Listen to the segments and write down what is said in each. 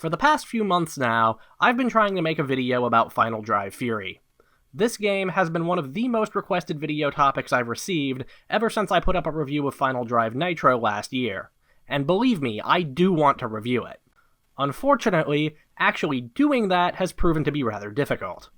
For the past few months now, I've been trying to make a video about Final Drive Fury. This game has been one of the most requested video topics I've received ever since I put up a review of Final Drive Nitro last year. And believe me, I do want to review it. Unfortunately, actually doing that has proven to be rather difficult.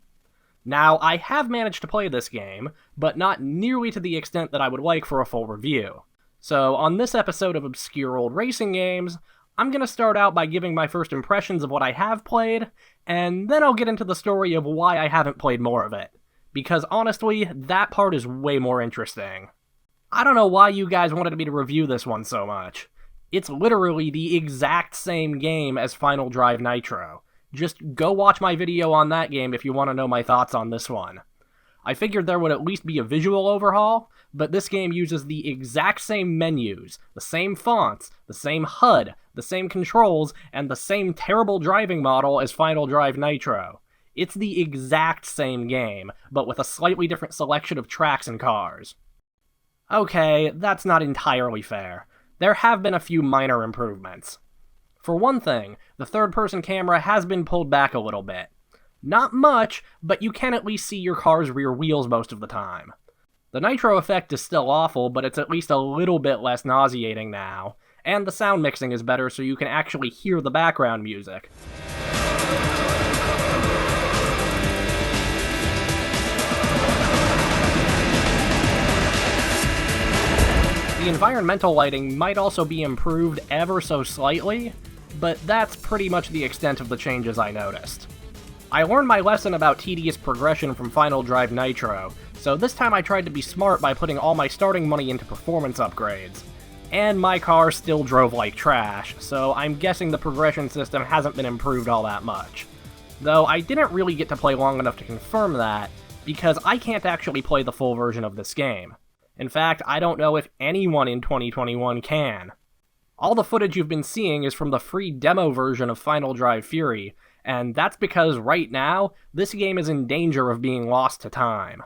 Now, I have managed to play this game, but not nearly to the extent that I would like for a full review. So, on this episode of Obscure Old Racing Games, I'm going to start out by giving my first impressions of what I have played, and then I'll get into the story of why I haven't played more of it. Because honestly, that part is way more interesting. I don't know why you guys wanted me to review this one so much. It's literally the exact same game as Final Drive Nitro. Just go watch my video on that game if you want to know my thoughts on this one. I figured there would at least be a visual overhaul, but this game uses the exact same menus, the same fonts, the same HUD, the same controls, and the same terrible driving model as Final Drive Nitro. It's the exact same game, but with a slightly different selection of tracks and cars. Okay, that's not entirely fair. There have been a few minor improvements. For one thing, the third-person camera has been pulled back a little bit. Not much, but you can at least see your car's rear wheels most of the time. The Nitro effect is still awful, but it's at least a little bit less nauseating now, and the sound mixing is better so you can actually hear the background music. The environmental lighting might also be improved ever so slightly, but that's pretty much the extent of the changes I noticed. I learned my lesson about tedious progression from Final Drive Nitro, so this time I tried to be smart by putting all my starting money into performance upgrades. And my car still drove like trash, so I'm guessing the progression system hasn't been improved all that much. Though I didn't really get to play long enough to confirm that, because I can't actually play the full version of this game. In fact, I don't know if anyone in 2021 can. All the footage you've been seeing is from the free demo version of Final Drive Fury, and that's because right now, this game is in danger of being lost to time.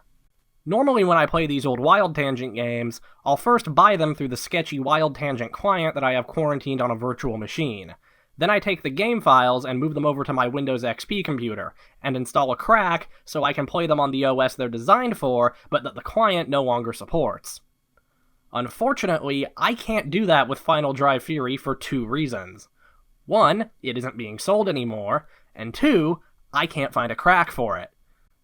Normally when I play these old Wild Tangent games, I'll first buy them through the sketchy Wild Tangent client that I have quarantined on a virtual machine. Then I take the game files and move them over to my Windows XP computer, and install a crack so I can play them on the OS they're designed for, but that the client no longer supports. Unfortunately, I can't do that with Final Drive Fury for two reasons. One, it isn't being sold anymore, and two, I can't find a crack for it.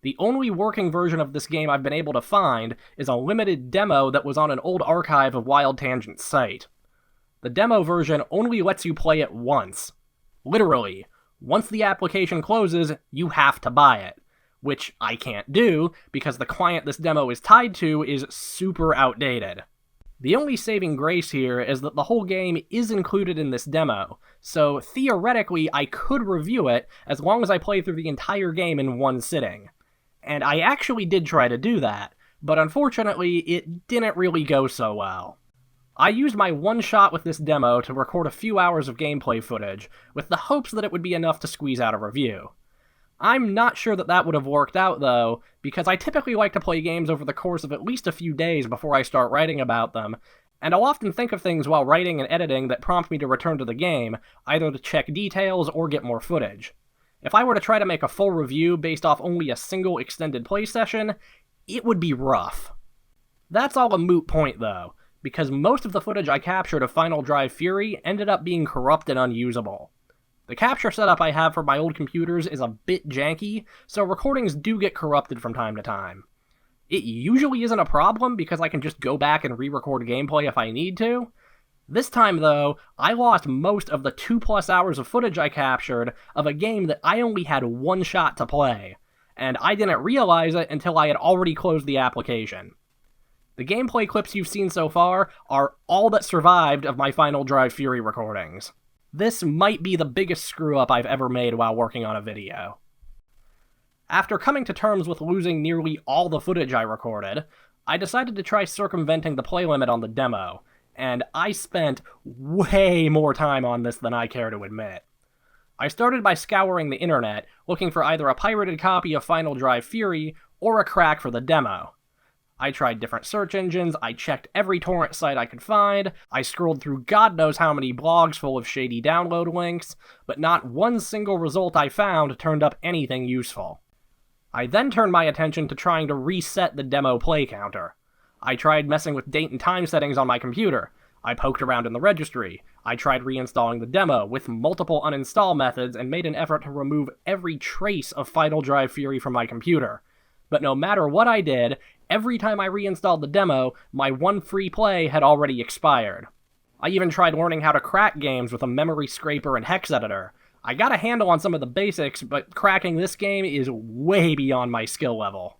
The only working version of this game I've been able to find is a limited demo that was on an old archive of Wild Tangent's site. The demo version only lets you play it once. Literally, once the application closes, you have to buy it. Which I can't do, because the client this demo is tied to is super outdated. The only saving grace here is that the whole game is included in this demo, so theoretically I could review it as long as I play through the entire game in one sitting. And I actually did try to do that, but unfortunately it didn't really go so well. I used my one shot with this demo to record a few hours of gameplay footage, with the hopes that it would be enough to squeeze out a review. I'm not sure that would have worked out, though, because I typically like to play games over the course of at least a few days before I start writing about them, and I'll often think of things while writing and editing that prompt me to return to the game, either to check details or get more footage. If I were to try to make a full review based off only a single extended play session, it would be rough. That's all a moot point, though, because most of the footage I captured of Final Drive Fury ended up being corrupt and unusable. The capture setup I have for my old computers is a bit janky, so recordings do get corrupted from time to time. It usually isn't a problem because I can just go back and re-record gameplay if I need to. This time, though, I lost most of the 2+ hours of footage I captured of a game that I only had one shot to play, and I didn't realize it until I had already closed the application. The gameplay clips you've seen so far are all that survived of my Final Drive Fury recordings. This might be the biggest screw-up I've ever made while working on a video. After coming to terms with losing nearly all the footage I recorded, I decided to try circumventing the play limit on the demo, and I spent way more time on this than I care to admit. I started by scouring the internet, looking for either a pirated copy of Final Drive Fury or a crack for the demo. I tried different search engines, I checked every torrent site I could find, I scrolled through God knows how many blogs full of shady download links, but not one single result I found turned up anything useful. I then turned my attention to trying to reset the demo play counter. I tried messing with date and time settings on my computer. I poked around in the registry. I tried reinstalling the demo with multiple uninstall methods and made an effort to remove every trace of Final Drive Fury from my computer. But no matter what I did, every time I reinstalled the demo, my one free play had already expired. I even tried learning how to crack games with a memory scraper and hex editor. I got a handle on some of the basics, but cracking this game is way beyond my skill level.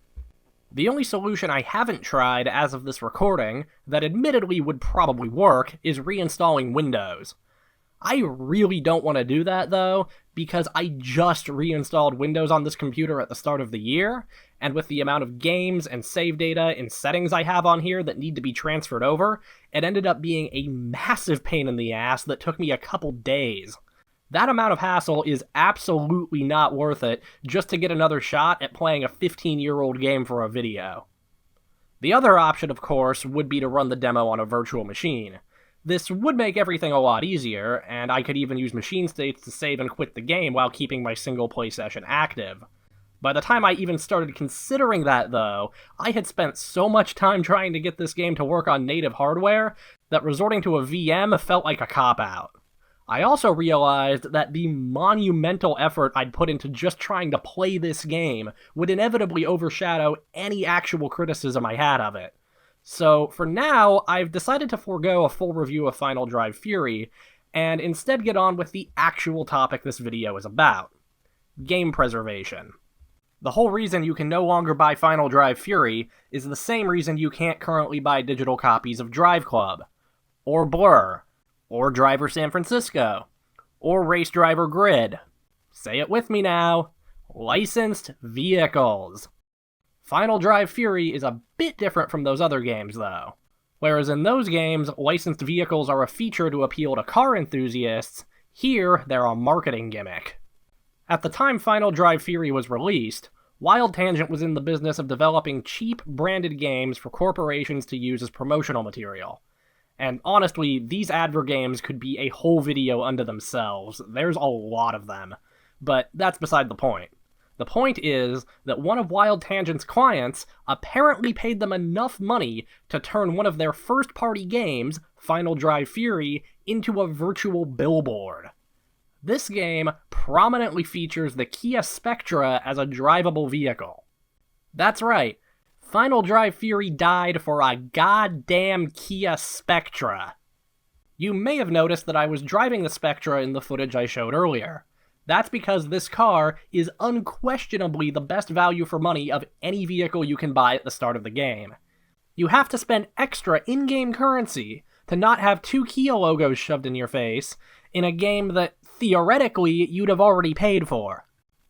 The only solution I haven't tried as of this recording, that admittedly would probably work, is reinstalling Windows. I really don't want to do that though, because I just reinstalled Windows on this computer at the start of the year, and with the amount of games and save data and settings I have on here that need to be transferred over, it ended up being a massive pain in the ass that took me a couple days. That amount of hassle is absolutely not worth it just to get another shot at playing a 15-year-old game for a video. The other option, of course, would be to run the demo on a virtual machine. This would make everything a lot easier, and I could even use machine states to save and quit the game while keeping my single play session active. By the time I even started considering that, though, I had spent so much time trying to get this game to work on native hardware that resorting to a VM felt like a cop-out. I also realized that the monumental effort I'd put into just trying to play this game would inevitably overshadow any actual criticism I had of it. So, for now, I've decided to forego a full review of Final Drive Fury, and instead get on with the actual topic this video is about: game preservation. The whole reason you can no longer buy Final Drive Fury is the same reason you can't currently buy digital copies of Drive Club, or Blur, or Driver San Francisco, or Race Driver Grid. Say it with me now: licensed vehicles. Final Drive Fury is a bit different from those other games, though. Whereas in those games, licensed vehicles are a feature to appeal to car enthusiasts, here they're a marketing gimmick. At the time Final Drive Fury was released, Wild Tangent was in the business of developing cheap, branded games for corporations to use as promotional material. And honestly, these advert games could be a whole video unto themselves. There's a lot of them. But that's beside the point. The point is that one of Wild Tangent's clients apparently paid them enough money to turn one of their first-party games, Final Drive Fury, into a virtual billboard. This game prominently features the Kia Spectra as a drivable vehicle. That's right, Final Drive Fury died for a goddamn Kia Spectra. You may have noticed that I was driving the Spectra in the footage I showed earlier. That's because this car is unquestionably the best value for money of any vehicle you can buy at the start of the game. You have to spend extra in-game currency to not have two Kia logos shoved in your face in a game that, theoretically, you'd have already paid for.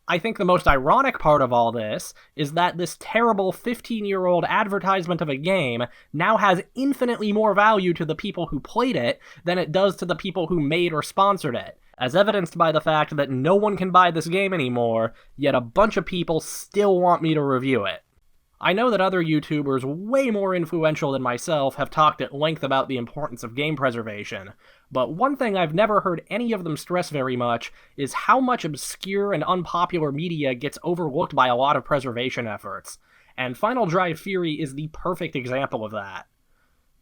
I think the most ironic part of all this is that this terrible 15-year-old advertisement of a game now has infinitely more value to the people who played it than it does to the people who made or sponsored it, as evidenced by the fact that no one can buy this game anymore, yet a bunch of people still want me to review it. I know that other YouTubers way more influential than myself have talked at length about the importance of game preservation, but one thing I've never heard any of them stress very much is how much obscure and unpopular media gets overlooked by a lot of preservation efforts, and Final Drive Fury is the perfect example of that.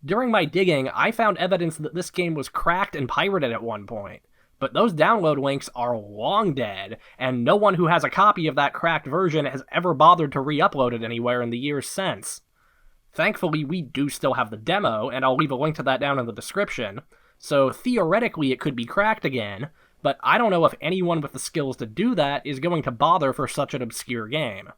During my digging, I found evidence that this game was cracked and pirated at one point, but those download links are long dead, and no one who has a copy of that cracked version has ever bothered to re-upload it anywhere in the years since. Thankfully, we do still have the demo, and I'll leave a link to that down in the description, so theoretically it could be cracked again, but I don't know if anyone with the skills to do that is going to bother for such an obscure game.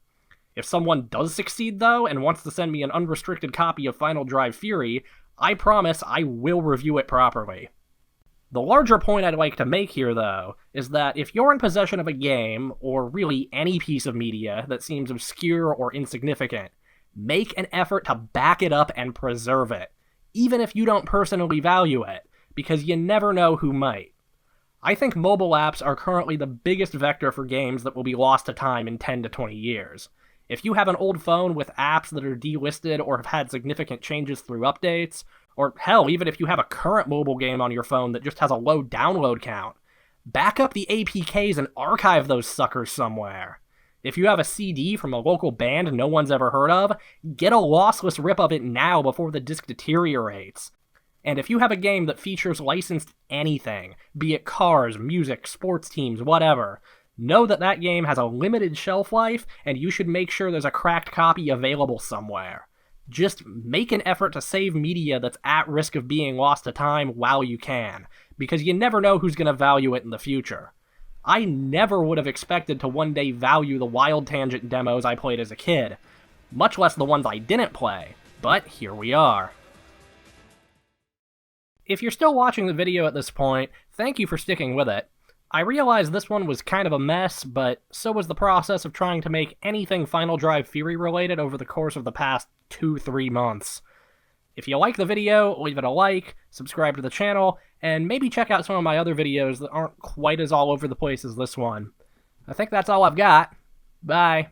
If someone does succeed, though, and wants to send me an unrestricted copy of Final Drive Fury, I promise I will review it properly. The larger point I'd like to make here, though, is that if you're in possession of a game, or really any piece of media that seems obscure or insignificant, make an effort to back it up and preserve it, even if you don't personally value it, because you never know who might. I think mobile apps are currently the biggest vector for games that will be lost to time in 10 to 20 years. If you have an old phone with apps that are delisted or have had significant changes through updates, or hell, even if you have a current mobile game on your phone that just has a low download count, back up the APKs and archive those suckers somewhere. If you have a CD from a local band no one's ever heard of, get a lossless rip of it now before the disc deteriorates. And if you have a game that features licensed anything, be it cars, music, sports teams, whatever, know that that game has a limited shelf life, and you should make sure there's a cracked copy available somewhere. Just make an effort to save media that's at risk of being lost to time while you can, because you never know who's going to value it in the future. I never would have expected to one day value the Wild Tangent demos I played as a kid, much less the ones I didn't play, but here we are. If you're still watching the video at this point, thank you for sticking with it. I realize this one was kind of a mess, but so was the process of trying to make anything Final Drive Theory related over the course of the past 2-3 months. If you like the video, leave it a like, subscribe to the channel, and maybe check out some of my other videos that aren't quite as all over the place as this one. I think that's all I've got. Bye.